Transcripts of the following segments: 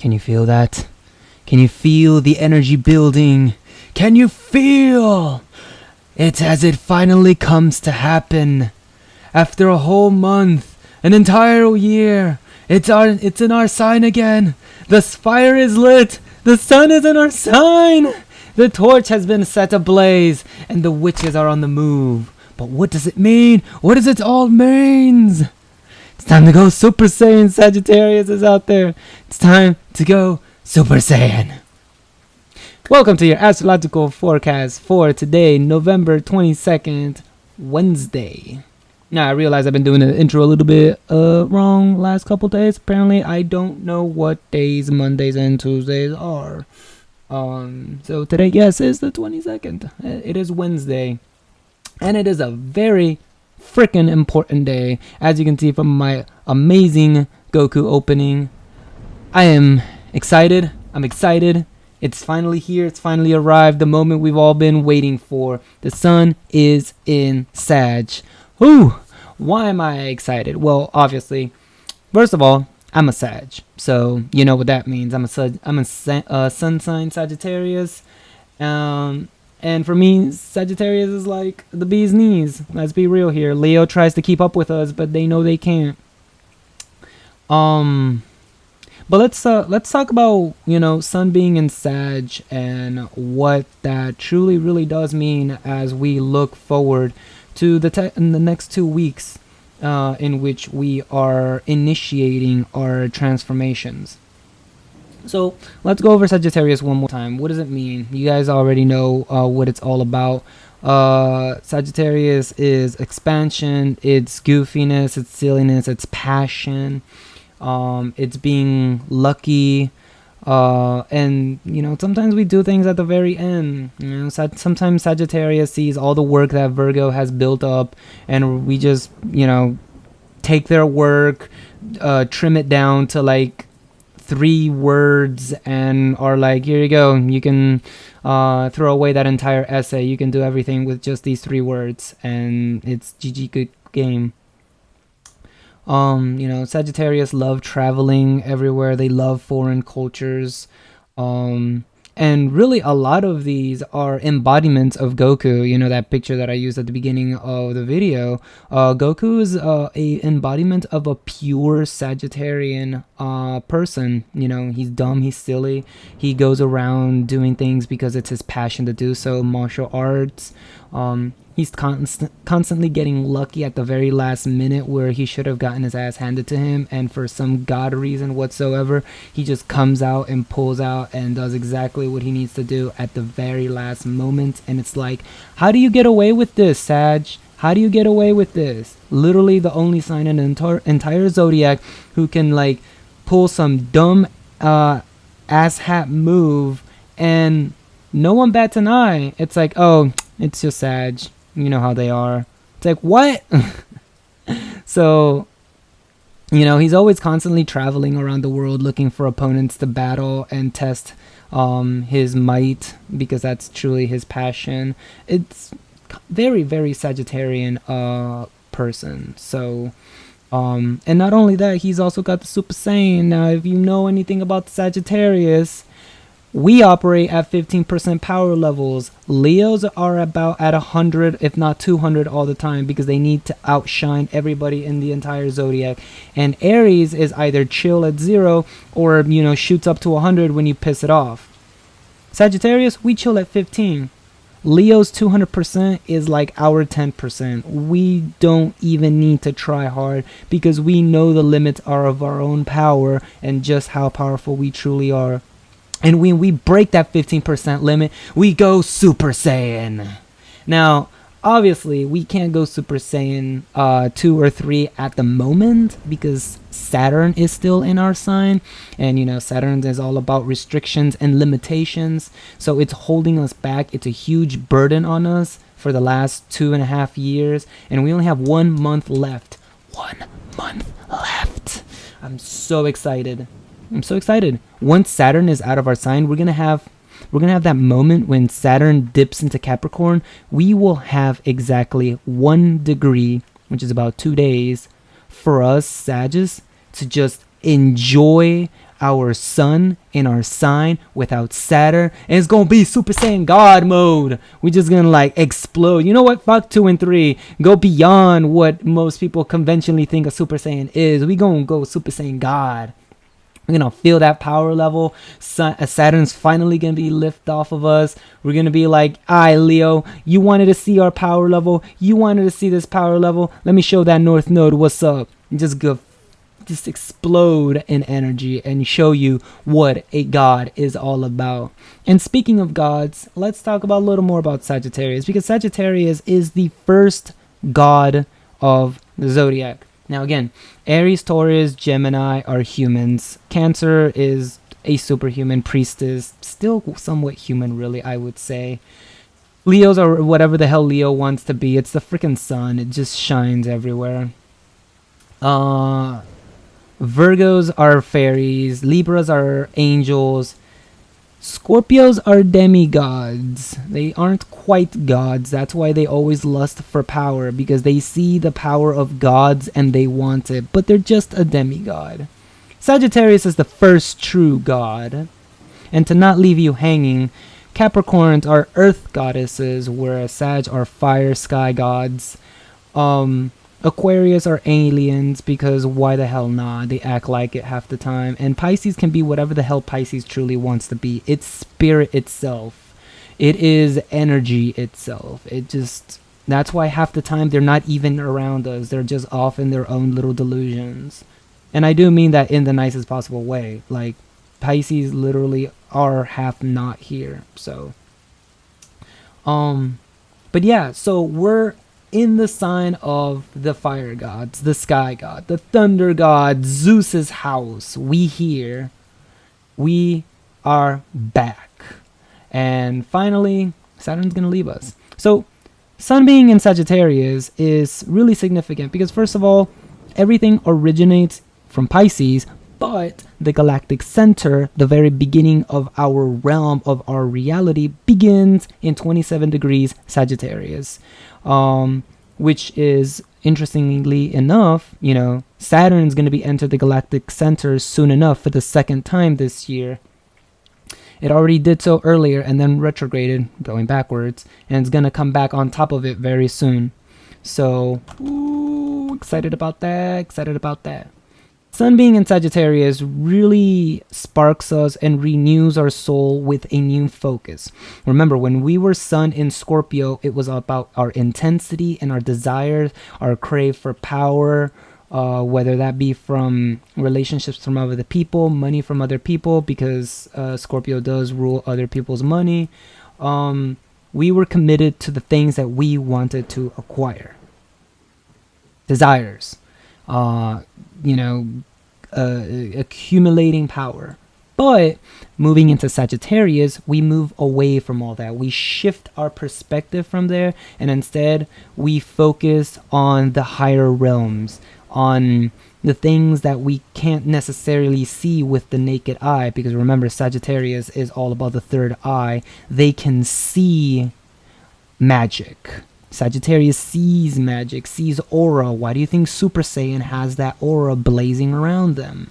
Can you feel that? Can you feel the energy building? Can you feel it as it finally comes to happen? After a whole month, an entire year, it's in our sign again. The fire is lit. The sun is in our sign. The torch has been set ablaze, and the witches are on the move. But what does it mean? What does it all mean? It's time to go Super Saiyan. Sagittarius is out there. It's time to go Super Saiyan. Welcome to your astrological forecast for today, November 22nd, Wednesday. Now, I realize I've been doing the intro a little bit wrong last couple days. Apparently, I don't know what days Mondays and Tuesdays are. So today, yes, is the 22nd. It is Wednesday. And it is a very freaking important day. As you can see from my amazing Goku opening, I am excited. I'm excited. It's finally here. It's finally arrived. The moment we've all been waiting for. The sun is in Sag. Ooh, why am I excited? Well, obviously, first of all, I'm a Sag, so you know what that means. I'm a sun sign Sagittarius, and for me, Sagittarius is like the bee's knees. Let's be real here. Leo tries to keep up with us, but they know they can't. But let's talk about, sun being in Sag and what that truly really does mean as we look forward to in the next 2 weeks, in which we are initiating our transformations. So let's go over Sagittarius one more time. What does it mean? You guys already know what it's all about. Sagittarius is expansion, it's goofiness, it's silliness, it's passion. It's being lucky, and sometimes we do things at the very end. Sometimes Sagittarius sees all the work that Virgo has built up, and we just take their work, trim it down to like 3 words, and are like, here you go, you can throw away that entire essay, you can do everything with just these 3 words, and it's GG, good game. Sagittarius love traveling everywhere. They love foreign cultures. And really a lot of these are embodiments of Goku. That picture that I used at the beginning of the video. Goku is a embodiment of a pure Sagittarian person. He's dumb, he's silly. He goes around doing things because it's his passion to do so. Martial arts. He's constantly getting lucky at the very last minute where he should have gotten his ass handed to him, and for some god reason whatsoever, he just comes out and pulls out and does exactly what he needs to do at the very last moment. And it's like, how do you get away with this, Sag? How do you get away with this? Literally the only sign in the entire zodiac who can like pull some dumb asshat move and no one bats an eye. It's like, oh, it's just Sag. You know how they are. It's like, what? So, he's always constantly traveling around the world looking for opponents to battle and test his might, because that's truly his passion. It's very, very Sagittarian person. So, and not only that, he's also got the Super Saiyan. Now, if you know anything about the Sagittarius, we operate at 15% power levels. Leos are about at 100, if not 200 all the time, because they need to outshine everybody in the entire zodiac. And Aries is either chill at 0 or, shoots up to 100 when you piss it off. Sagittarius, we chill at 15. Leo's 200% is like our 10%. We don't even need to try hard because we know the limits are of our own power and just how powerful we truly are. And when we break that 15% limit, we go Super Saiyan. Now, obviously, we can't go Super Saiyan 2 or 3 at the moment because Saturn is still in our sign. And, Saturn is all about restrictions and limitations. So it's holding us back. It's a huge burden on us for the last 2.5 years. And we only have 1 month left. 1 month left. I'm so excited. Once Saturn is out of our sign, we're gonna have that moment when Saturn dips into Capricorn. We will have exactly 1 degree, which is about 2 days, for us Sagittarius to just enjoy our sun in our sign without Saturn, and it's gonna be Super Saiyan God mode. We're just gonna like explode. You know what? Fuck 2 and 3. Go beyond what most people conventionally think a Super Saiyan is. We gonna go Super Saiyan God. We're gonna feel that power level. Saturn's finally gonna be lifted off of us. We're gonna be like, "Aye, Leo, you wanted to see our power level. You wanted to see this power level. Let me show that North Node. What's up?" And just explode in energy and show you what a god is all about. And speaking of gods, let's talk about a little more about Sagittarius, because Sagittarius is the first god of the zodiac. Now again, Aries, Taurus, Gemini are humans. Cancer is a superhuman. Priestess, still somewhat human, really, I would say. Leos are whatever the hell Leo wants to be. It's the freaking sun. It just shines everywhere. Virgos are fairies. Libras are angels. Scorpios are demigods. They aren't quite gods. That's why they always lust for power, because they see the power of gods and they want it, but they're just a demigod. Sagittarius is the first true god. And to not leave you hanging, Capricorns are earth goddesses, whereas Sag are fire sky gods. Aquarius are aliens, because why the hell not? They act like it half the time. And Pisces can be whatever the hell Pisces truly wants to be. It's spirit itself. It is energy itself. That's why half the time they're not even around us. They're just off in their own little delusions. And I do mean that in the nicest possible way. Like, Pisces literally are half not here. So, but yeah, so we're in the sign of the fire gods, the sky god, the thunder god, Zeus's house. We are back. And finally, Saturn's gonna leave us. So Sun being in Sagittarius is really significant, because first of all, everything originates from Pisces, but the galactic center, the very beginning of our realm, of our reality, begins in 27 degrees Sagittarius. Which is, interestingly enough, Saturn's going to be entered the galactic center soon enough for the second time this year. It already did so earlier and then retrograded, going backwards, and it's going to come back on top of it very soon. So, excited about that. Sun being in Sagittarius really sparks us and renews our soul with a new focus. Remember, when we were Sun in Scorpio, it was about our intensity and our desires, our crave for power, whether that be from relationships from other people, money from other people, because Scorpio does rule other people's money. We were committed to the things that we wanted to acquire. Desires. Accumulating power. But moving into Sagittarius, we move away from all that. We shift our perspective from there, and instead we focus on the higher realms, on the things that we can't necessarily see with the naked eye, because remember, Sagittarius is all about the third eye. They can see magic. Sagittarius sees magic, sees aura. Why do you think Super Saiyan has that aura blazing around them?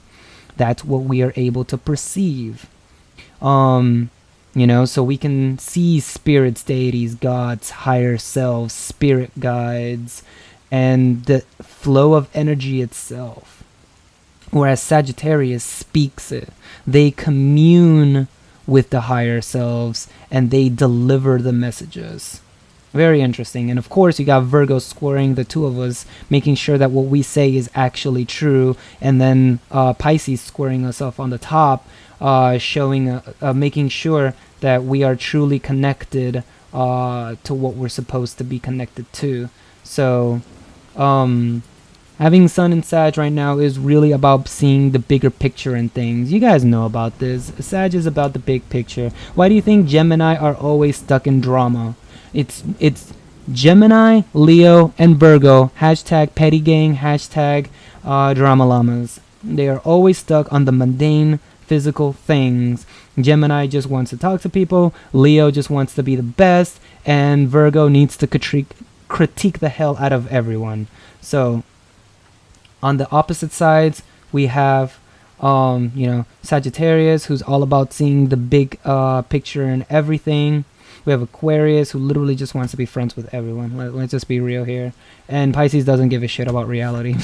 That's what we are able to perceive. So we can see spirits, deities, gods, higher selves, spirit guides, and the flow of energy itself. Whereas Sagittarius speaks it. They commune with the higher selves, and they deliver the messages. Very interesting. And of course, you got Virgo squaring the two of us, making sure that what we say is actually true. And then Pisces squaring us off on the top, making sure that we are truly connected to what we're supposed to be connected to. So, having Sun in Sag right now is really about seeing the bigger picture in things. You guys know about this. Sag is about the big picture. Why do you think Gemini are always stuck in drama? It's Gemini, Leo, and Virgo. Hashtag petty gang. Hashtag drama llamas. They are always stuck on the mundane, physical things. Gemini just wants to talk to people. Leo just wants to be the best. And Virgo needs to critique the hell out of everyone. So, on the opposite sides, we have Sagittarius, who's all about seeing the big picture and everything. We have Aquarius, who literally just wants to be friends with everyone. Let's just be real here. And Pisces doesn't give a shit about reality.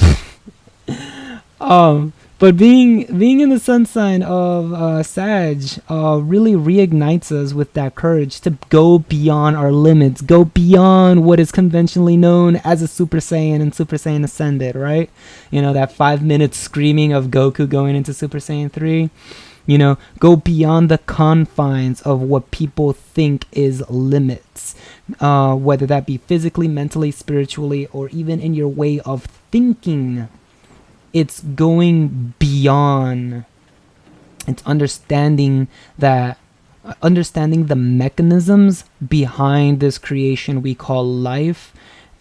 But being in the sun sign of Sag really reignites us with that courage to go beyond our limits, go beyond what is conventionally known as a Super Saiyan and Super Saiyan Ascended, right? That 5 minute screaming of Goku going into Super Saiyan 3. Go beyond the confines of what people think is limits, whether that be physically, mentally, spiritually, or even in your way of thinking. It's going beyond. It's understanding the mechanisms behind this creation we call life,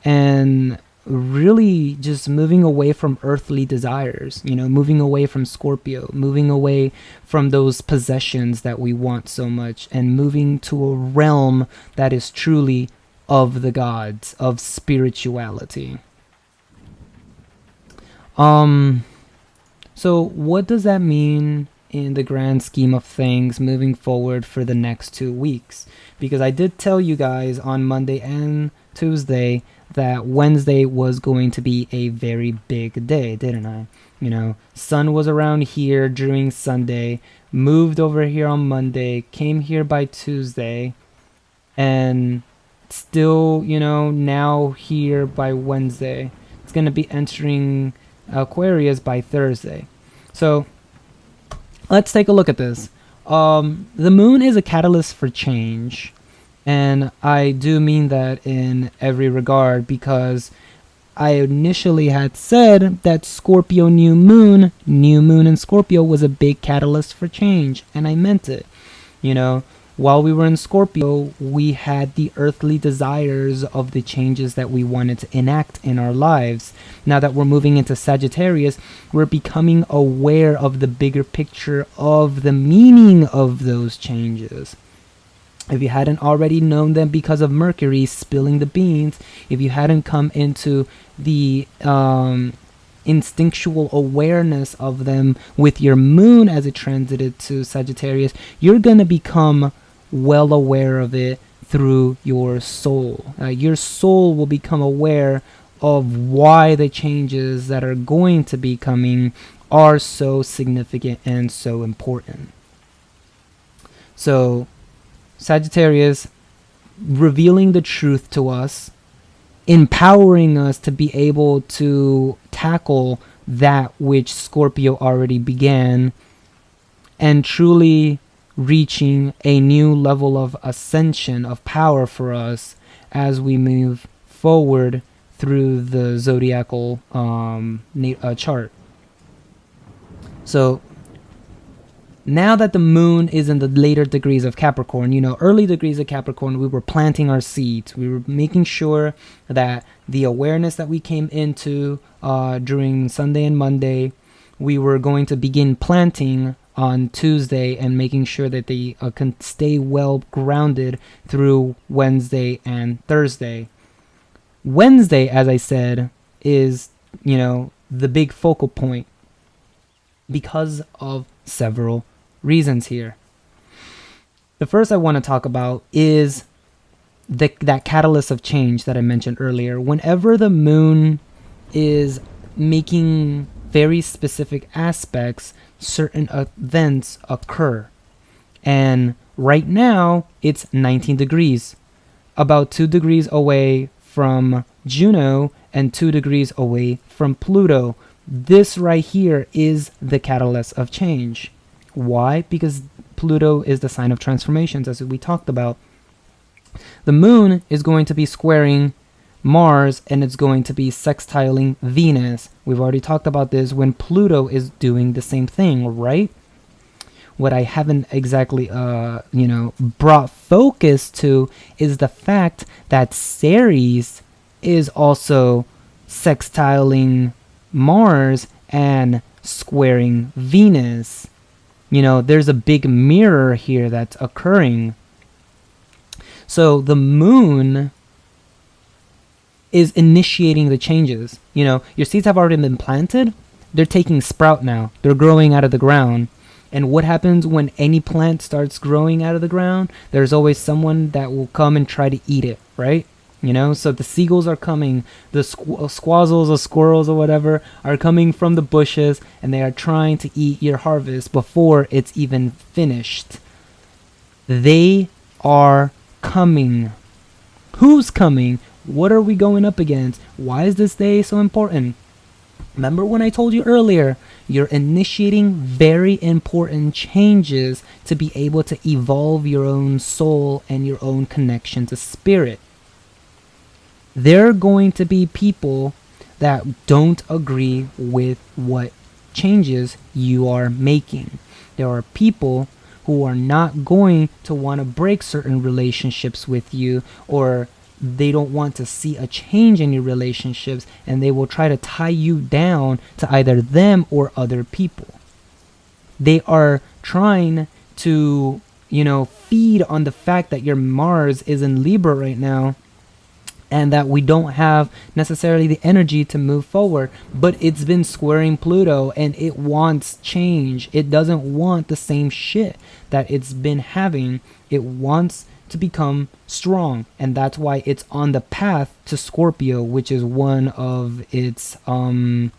and really just moving away from earthly desires, moving away from Scorpio, moving away from those possessions that we want so much, and moving to a realm that is truly of the gods, of spirituality. So what does that mean in the grand scheme of things moving forward for the next 2 weeks? Because I did tell you guys on Monday and Tuesday that Wednesday was going to be a very big day, didn't I? Sun was around here during Sunday, moved over here on Monday, came here by Tuesday, and still, now here by Wednesday. It's going to be entering Aquarius by Thursday. So let's take a look at this. The moon is a catalyst for change. And I do mean that in every regard, because I initially had said that Scorpio new moon in Scorpio was a big catalyst for change. And I meant it. While we were in Scorpio, we had the earthly desires of the changes that we wanted to enact in our lives. Now that we're moving into Sagittarius, we're becoming aware of the bigger picture of the meaning of those changes. If you hadn't already known them because of Mercury spilling the beans, if you hadn't come into the instinctual awareness of them with your moon as it transited to Sagittarius, you're going to become well aware of it through your soul. Your soul will become aware of why the changes that are going to be coming are so significant and so important. So Sagittarius, revealing the truth to us, empowering us to be able to tackle that which Scorpio already began, and truly reaching a new level of ascension of power for us as we move forward through the zodiacal chart. So now that the moon is in the later degrees of Capricorn, early degrees of Capricorn, we were planting our seeds. We were making sure that the awareness that we came into during Sunday and Monday, we were going to begin planting on Tuesday and making sure that they can stay well grounded through Wednesday and Thursday. Wednesday, as I said, is, the big focal point because of several reasons here. The first I want to talk about is that catalyst of change that I mentioned earlier. Whenever the moon is making very specific aspects, certain events occur. And right now, it's 19 degrees, about 2 degrees away from Juno and 2 degrees away from Pluto. This right here is the catalyst of change. Why? Because Pluto is the sign of transformations, as we talked about. The moon is going to be squaring Mars, and it's going to be sextiling Venus. We've already talked about this when Pluto is doing the same thing, right? What I haven't exactly, brought focus to is the fact that Ceres is also sextiling Mars and squaring Venus. There's a big mirror here that's occurring. So the moon is initiating the changes. Your seeds have already been planted, they're taking sprout now. They're growing out of the ground. And what happens when any plant starts growing out of the ground? There's always someone that will come and try to eat it, right? You know, so the seagulls are coming, the squazzles or squirrels or whatever are coming from the bushes, and they are trying to eat your harvest before it's even finished. They are coming. Who's coming? What are we going up against? Why is this day so important? Remember when I told you earlier, you're initiating very important changes to be able to evolve your own soul and your own connection to spirit. There are going to be people that don't agree with what changes you are making. There are people who are not going to want to break certain relationships with you, or they don't want to see a change in your relationships, and they will try to tie you down to either them or other people. They are trying to, feed on the fact that your Mars is in Libra right now, and that we don't have necessarily the energy to move forward. But it's been squaring Pluto, and it wants change. It doesn't want the same shit that it's been having. It wants to become strong, and that's why it's on the path to Scorpio, which is one of its main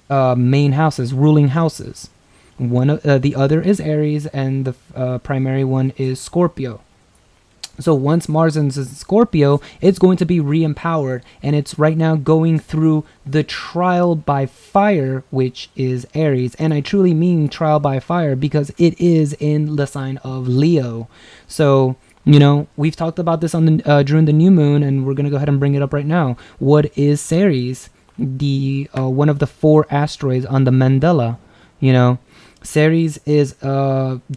houses, ruling houses. The other is Aries, and the primary one is Scorpio. So once Mars is in Scorpio, it's going to be re-empowered, and it's right now going through the trial by fire, which is Aries. And I truly mean trial by fire because it is in the sign of Leo. So, we've talked about this on the during the new moon, and we're going to go ahead and bring it up right now. What is Ceres? The one of the 4 asteroids on the mandala. Ceres is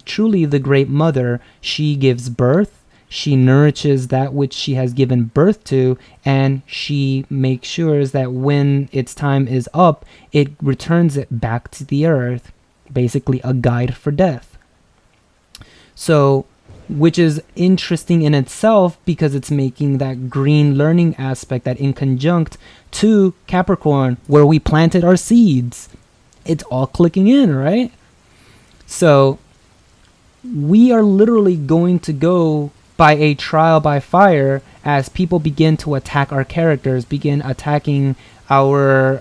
truly the great mother. She gives birth. She nourishes that which she has given birth to, and she makes sure that when its time is up, it returns it back to the earth. Basically a guide for death. So, which is interesting in itself because it's making that green learning aspect that in conjunct to Capricorn, where we planted our seeds. It's all clicking in, right? So, we are literally going to go by a trial by fire as people begin to attack our characters, begin attacking our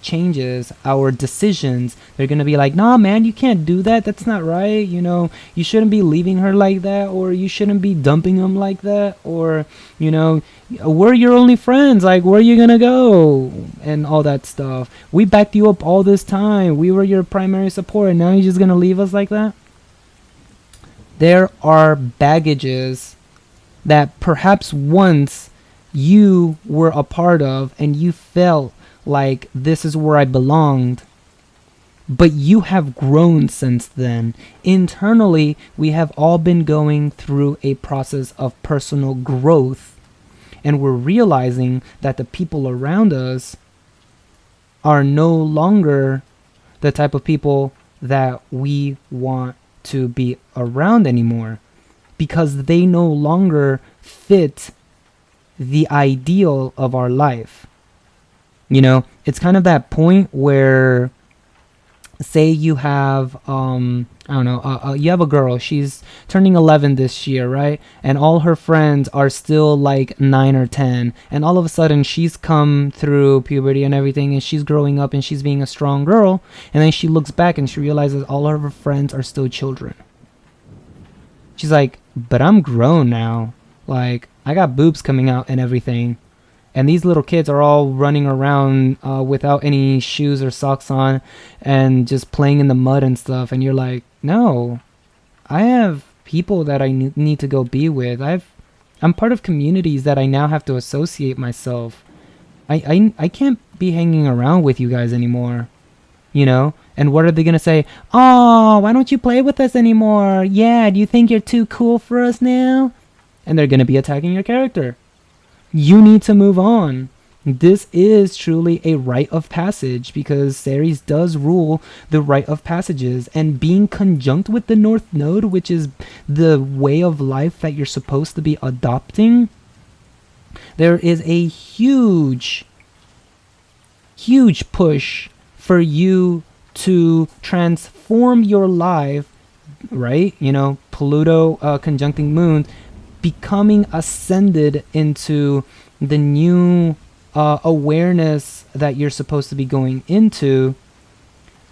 changes, our decisions. They're going to be like, nah, man, you can't do that. That's not right. You shouldn't be leaving her like that, or you shouldn't be dumping him like that, or, we're your only friends. Like, where are you going to go? And all that stuff. We backed you up all this time. We were your primary support, and now you're just going to leave us like that? There are baggages that perhaps once you were a part of and you felt like this is where I belonged, but you have grown since then. Internally, we have all been going through a process of personal growth, and we're realizing that the people around us are no longer the type of people that we want to be around anymore, because they no longer fit the ideal of our life. It's kind of that point where, say you have you have a girl, she's turning 11 this year, right? And all her friends are still like 9 or 10, and all of a sudden she's come through puberty and everything, and she's growing up and she's being a strong girl, and then she looks back and she realizes all of her friends are still children. She's like, but I'm grown now. Like, I got boobs coming out and everything, and these little kids are all running around without any shoes or socks on and just playing in the mud and stuff. And you're like, no, I have people that I need to go be with. I'm part of communities that I now have to associate myself. I can't be hanging around with you guys anymore, And what are they going to say? Oh, why don't you play with us anymore? Yeah, do you think you're too cool for us now? And they're going to be attacking your character. You need to move on. This is truly a rite of passage, because Ceres does rule the rite of passages, and being conjunct with the North Node, which is the way of life that you're supposed to be adopting, there is a huge push for you to transform your life, right? Pluto conjuncting Moon, becoming ascended into the new awareness that you're supposed to be going into.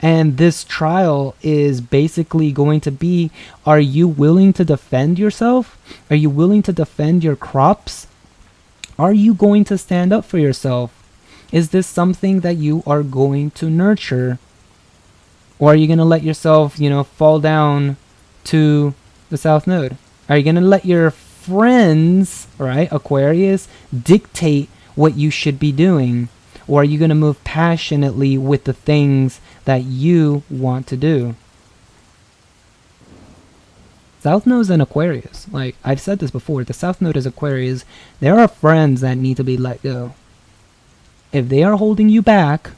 And this trial is basically going to be, are you willing to defend yourself? Are you willing to defend your crops? Are you going to stand up for yourself? Is this something that you are going to nurture? Or are you going to let yourself, fall down to the South Node? Are you going to let your friends, right, Aquarius, dictate what you should be doing? Or are you going to move passionately with the things that you want to do? South Node is an Aquarius. Like I've said this before, the South Node is Aquarius. There are friends that need to be let go. If they are holding you back,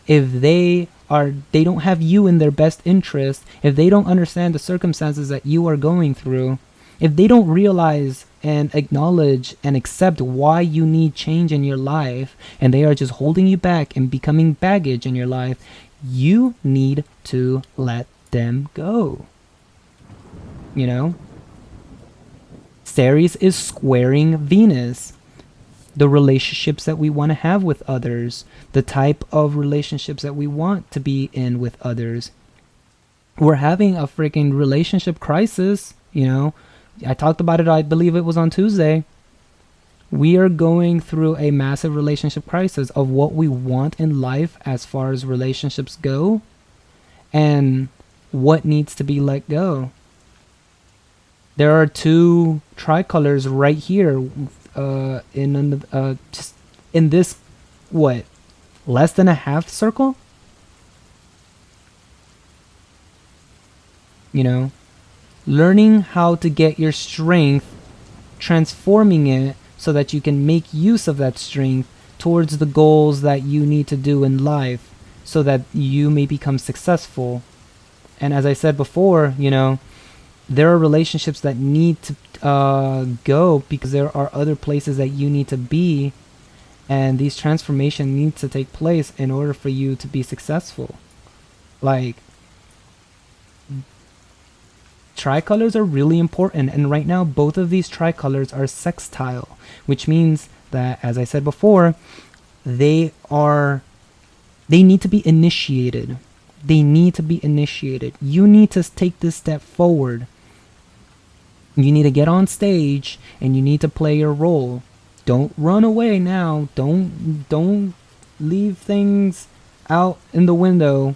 if they don't have you in their best interest, if they don't understand the circumstances that you are going through, if they don't realize and acknowledge and accept why you need change in your life, and they are just holding you back and becoming baggage in your life, you need to let them go. Ceres is squaring Venus. The relationships that we want to have with others, the type of relationships that we want to be in with others. We're having a freaking relationship crisis, I talked about it, I believe it was on Tuesday. We are going through a massive relationship crisis of what we want in life as far as relationships go and what needs to be let go. There are two tricolors right here just in this, less than a half circle? Learning how to get your strength, transforming it so that you can make use of that strength towards the goals that you need to do in life so that you may become successful. And as I said before, there are relationships that need to go because there are other places that you need to be, and these transformations need to take place in order for you to be successful. Like, tricolors are really important, and right now both of these tricolors are sextile, which means that, as I said before, they need to be initiated. They need to be initiated. You need to take this step forward. You need to get on stage and you need to play your role. Don't run away now. Don't leave things out in the window.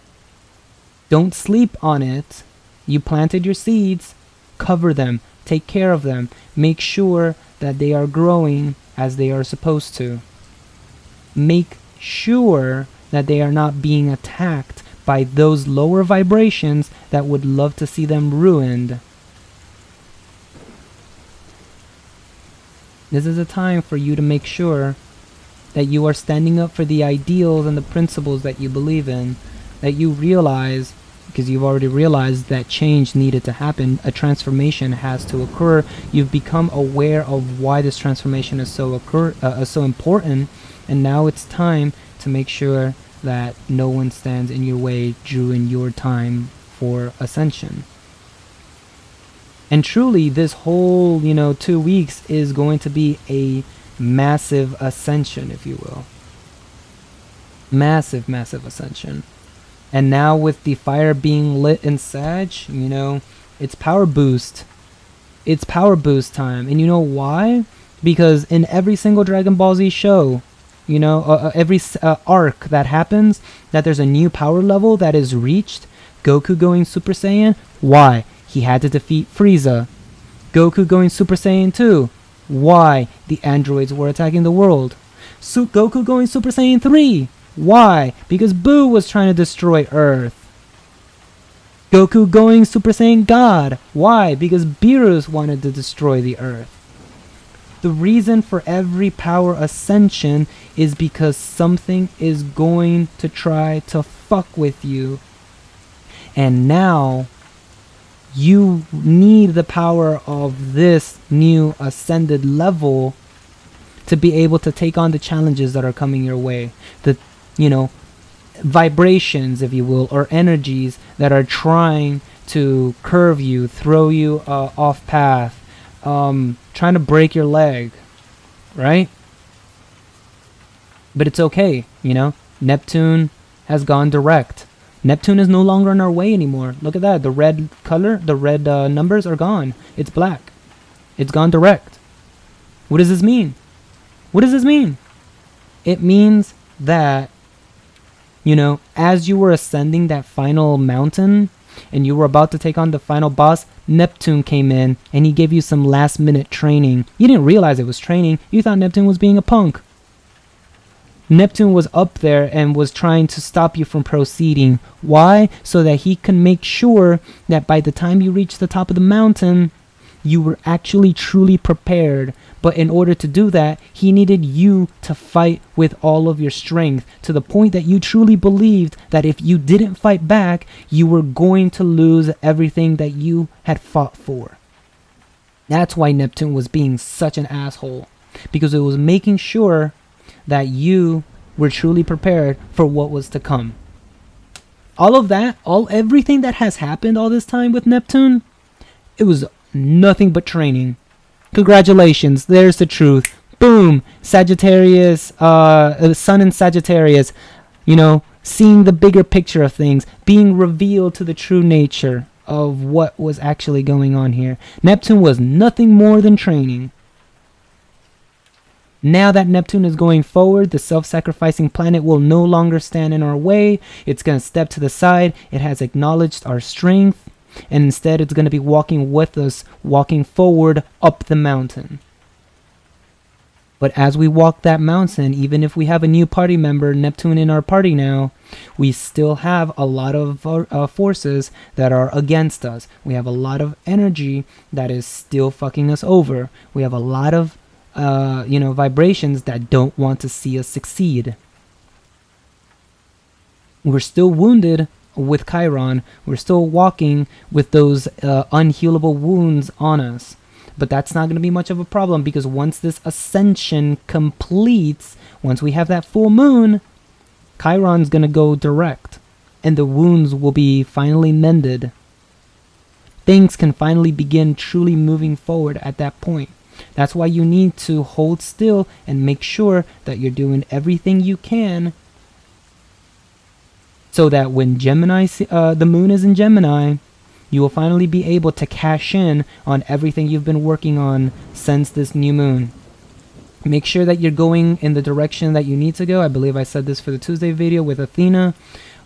Don't sleep on it. You planted your seeds. Cover them. Take care of them. Make sure that they are growing as they are supposed to. Make sure that they are not being attacked by those lower vibrations that would love to see them ruined. This is a time for you to make sure that you are standing up for the ideals and the principles that you believe in, that you realize, because you've already realized that change needed to happen, a transformation has to occur. You've become aware of why this transformation is so important, and now it's time to make sure that no one stands in your way during your time for ascension. And truly, this whole, 2 weeks is going to be a massive ascension, if you will. Massive, massive ascension. And now with the fire being lit in Sag, it's power boost. It's power boost time. And you know why? Because in every single Dragon Ball Z show, every arc that happens, that there's a new power level that is reached. Goku going Super Saiyan. Why? He had to defeat Frieza. Goku going Super Saiyan 2. Why? The androids were attacking the world. Goku going Super Saiyan 3. Why? Because Boo was trying to destroy Earth. Goku going Super Saiyan God. Why? Because Beerus wanted to destroy the Earth. The reason for every power ascension is because something is going to try to fuck with you. And now you need the power of this new ascended level to be able to take on the challenges that are coming your way. vibrations, if you will, or energies that are trying to curve you, throw you off path, trying to break your leg, right? But it's okay, Neptune has gone direct. Neptune is no longer in our way anymore. Look at that. The red color, the red numbers are gone. It's black. It's gone direct. What does this mean? What does this mean? It means that, as you were ascending that final mountain and you were about to take on the final boss, Neptune came in and he gave you some last minute training. You didn't realize it was training. You thought Neptune was being a punk. Neptune was up there and was trying to stop you from proceeding. Why? So that he can make sure that by the time you reach the top of the mountain, you were actually truly prepared. But in order to do that, he needed you to fight with all of your strength, to the point that you truly believed that if you didn't fight back, you were going to lose everything that you had fought for. That's why Neptune was being such an asshole, because it was making sure that you were truly prepared for what was to come. All of that, everything that has happened all this time with Neptune, it was nothing but training. Congratulations, there's the truth. Boom, Sagittarius, Sun in Sagittarius, seeing the bigger picture of things, being revealed to the true nature of what was actually going on here. Neptune was nothing more than training. Now that Neptune is going forward, the self-sacrificing planet will no longer stand in our way. It's going to step to the side. It has acknowledged our strength. And instead, it's going to be walking with us, walking forward up the mountain. But as we walk that mountain, even if we have a new party member, Neptune in our party now, we still have a lot of forces that are against us. We have a lot of energy that is still fucking us over. We have a lot of vibrations that don't want to see us succeed. We're still wounded with Chiron. We're still walking with those unhealable wounds on us. But that's not going to be much of a problem, because once this ascension completes, once we have that full moon, Chiron's going to go direct, and the wounds will be finally mended. Things can finally begin truly moving forward at that point. That's why you need to hold still and make sure that you're doing everything you can, so that when the moon is in Gemini, you will finally be able to cash in on everything you've been working on since this new moon. Make sure that you're going in the direction that you need to go. I believe I said this for the Tuesday video with Athena.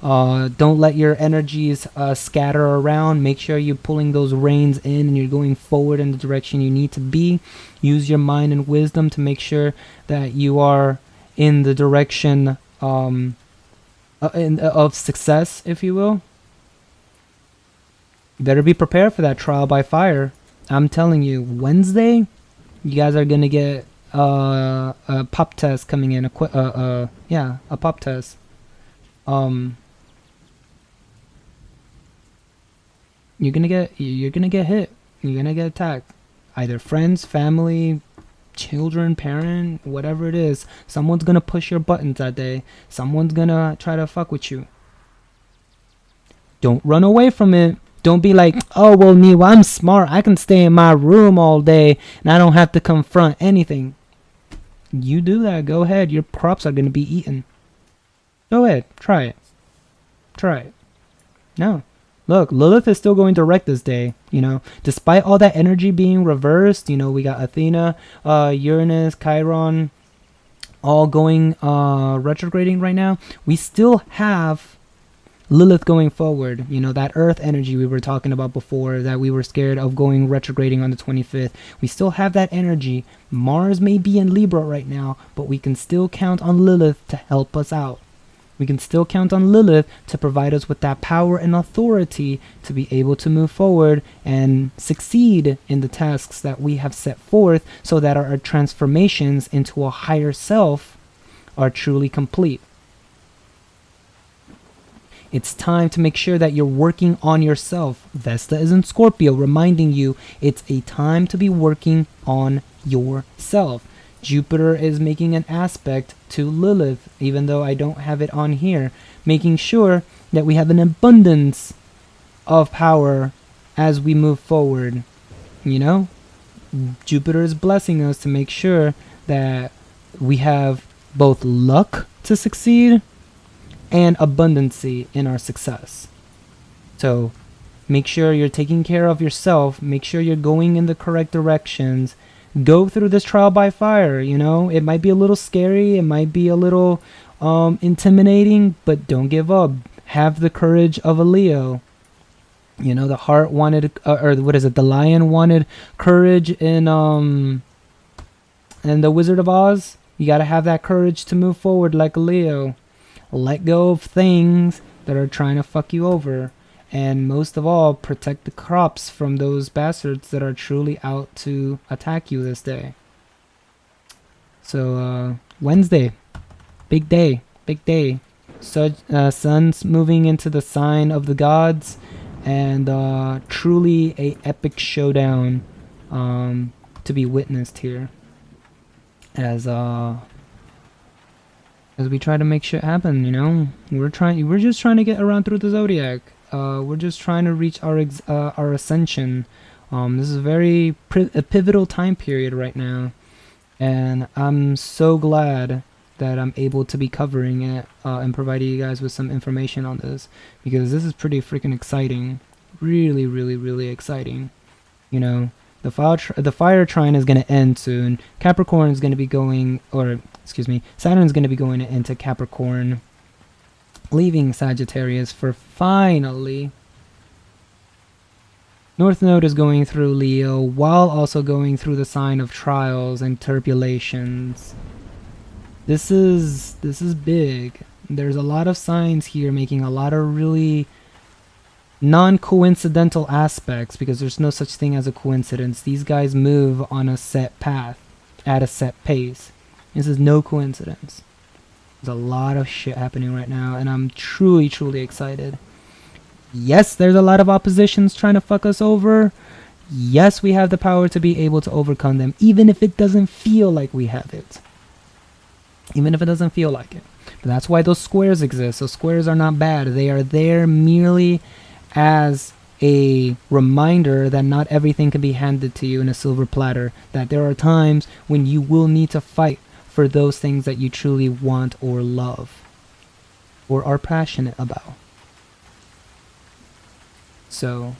Don't let your energies scatter around. Make sure you're pulling those reins in and you're going forward in the direction you need to be. Use your mind and wisdom to make sure that you are in the direction of success, if you will. You better be prepared for that trial by fire. I'm telling you, Wednesday, you guys are going to get a pop test coming in. A pop test. You're gonna get hit. You're gonna get attacked. Either friends, family, children, parent, whatever it is. Someone's gonna push your buttons that day. Someone's gonna try to fuck with you. Don't run away from it. Don't be like, oh, well, Niwa, I'm smart. I can stay in my room all day and I don't have to confront anything. You do that. Go ahead. Your crops are gonna be eaten. Go ahead. Try it. Try it. No. Look, Lilith is still going direct this day, Despite all that energy being reversed, we got Athena, Uranus, Chiron, all going retrograding right now. We still have Lilith going forward, that Earth energy we were talking about before, that we were scared of going retrograding on the 25th. We still have that energy. Mars may be in Libra right now, but we can still count on Lilith to help us out. We can still count on Lilith to provide us with that power and authority to be able to move forward and succeed in the tasks that we have set forth, so that our transformations into a higher self are truly complete. It's time to make sure that you're working on yourself. Vesta is in Scorpio, reminding you it's a time to be working on yourself. Jupiter is making an aspect to Lilith, even though I don't have it on here, making sure that we have an abundance of power as we move forward. You know, Jupiter is blessing us to make sure that we have both luck to succeed and abundancy in our success. So make sure you're taking care of yourself. Make sure you're going in the correct directions. Go through this trial by fire. You know, it might be a little scary. It might be a little intimidating, but don't give up. Have the courage of a Leo. You know, the heart wanted, or what is it? The lion wanted courage in The Wizard of Oz. You gotta have that courage to move forward like a Leo. Let go of things that are trying to fuck you over. And most of all, protect the crops from those bastards that are truly out to attack you this day. So, Wednesday. Big day. Big day. So, sun's moving into the sign of the gods. And truly a epic showdown to be witnessed here. As we try to make shit happen, you know? We're just trying to get around through the zodiac. We're just trying to reach our ascension. This is a pivotal time period right now, and I'm so glad that I'm able to be covering it and providing you guys with some information on this, because this is pretty freaking exciting. Really, really, really exciting. You know, the fire trine is going to end soon. Capricorn is going to be going, Saturn is going to be going into Capricorn, leaving Sagittarius for finally. North Node is going through Leo while also going through the sign of trials and tribulations. This is big. There's a lot of signs here making a lot of really non-coincidental aspects, because there's no such thing as a coincidence. These guys move on a set path at a set pace. This is no coincidence. There's a lot of shit happening right now, and I'm truly, truly excited. Yes, there's a lot of oppositions trying to fuck us over. Yes, we have the power to be able to overcome them, even if it doesn't feel like we have it. Even if it doesn't feel like it. But that's why those squares exist. Those squares are not bad. They are there merely as a reminder that not everything can be handed to you in a silver platter. That there are times when you will need to fight for those things that you truly want or love or are passionate about. So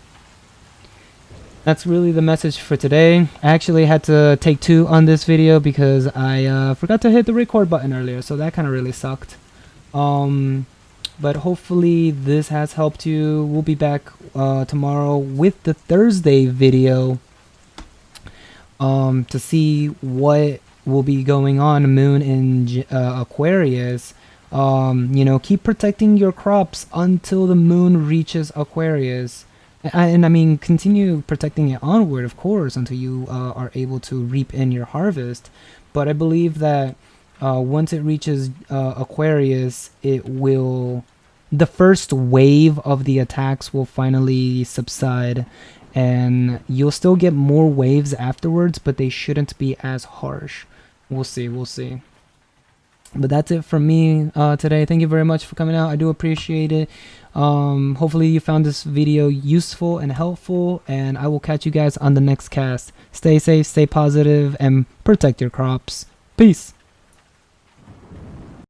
that's really the message for today. I actually had to take 2 on this video because I forgot to hit the record button earlier, so that kind of really sucked. But hopefully this has helped you. We'll be back tomorrow with the Thursday video to see what will be going on. Moon in Aquarius. You know, keep protecting your crops until the moon reaches Aquarius, and I mean continue protecting it onward, of course, until you are able to reap in your harvest. But I believe that once it reaches Aquarius, the first wave of the attacks will finally subside, and you'll still get more waves afterwards, but they shouldn't be as harsh. We'll see. But that's it from me today. Thank you very much for coming out. I do appreciate it. Hopefully you found this video useful and helpful, and I will catch you guys on the next cast. Stay safe, stay positive, and protect your crops. Peace.